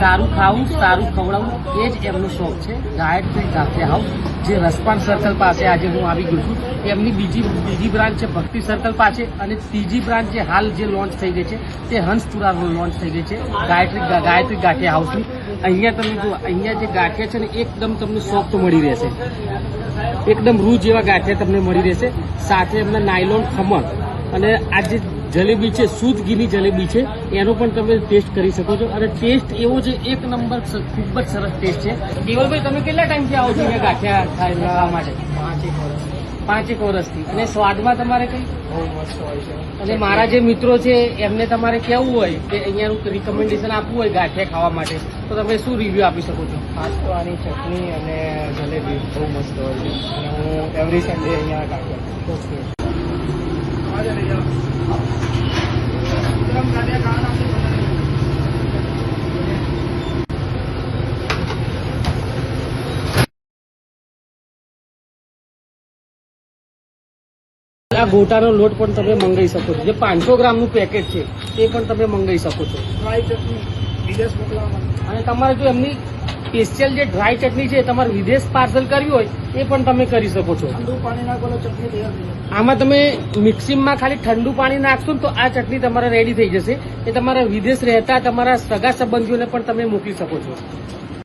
સારું ખાવું સારું ખવડાવવું એ જ એમનો શોખ છે. ગાયત્રી ગાંઠિયા હાઉસ જે રસપાન સર્કલ પાસે આજે હું આવી ગયો છું. એમની બીજી બ્રાન્ચ છે ભક્તિ સર્કલ પાસે અને ત્રીજી બ્રાન્ચ જે હાલ જે લોન્ચ થઈ ગઈ છે તે હંસપુરા લોન્ચ થઈ ગઈ છે ગાયત્રી ગાંઠિયા હાઉસની. અહીંયા તમે જો અહીંયા જે ગાંઠિયા છે ને એકદમ તમને સોફ્ટ મળી રહેશે, એકદમ રૂ જેવા ગાંઠિયા તમને મળી રહેશે. સાથે એમના નાયલોન ખમણ અને આ જે જલેબી છે શુદ્ધ ઘીની જલેબી છે એનો પણ તમે ટેસ્ટ કરી શકો છો. અને ટેસ્ટ એવો છે એક નંબર, ખૂબ જ સરસ ટેસ્ટ છે. કેવલભાઈ તમે કેટલા ટાઈમથી આવો છો અહીંયા ગાંઠિયા ખાવા માટે? 5 વર્ષથી. અને સ્વાદમાં તમારે કઈ બહુ મસ્ત હોય છે. અને મારા જે મિત્રો છે એમને તમારે કહેવું હોય કે અહીંયાનું રિકમેન્ડેશન આપવું હોય ગાંઠિયા ખાવા માટે તો તમે શું રિવ્યુ આપી શકો છો? ખાસ તો આની ચટણી અને જલેબી બહુ મસ્ત હોય છે અને હું એવરી સન્ડે અહીંયા ગાંઠિયા. આ ગોટાનો લોટ પણ તમે મંગાવી શકો છો. જે 500 ગ્રામનું પેકેટ છે તે પણ તમે મંગાવી શકો છો. ડ્રાય ચટણી વિદેશ મોકલવા અને તમારે જો એમની સ્પેશિયલ જે ડ્રાય ચટણી છે તમારે વિદેશ પાર્સલ કરવી હોય એ પણ તમે કરી શકો છો. ઠંડુ પાણી નાખો તો ચટણી તૈયાર થઈ જાય. આમાં તમે મિક્સિંગમાં ખાલી ઠંડુ પાણી નાખશો ને તો આ ચટણી તમારે રેડી થઈ જશે. એ તમારા વિદેશ રહેતા તમારા સગા સંબંધીઓને પણ તમે મોકલી શકો છો.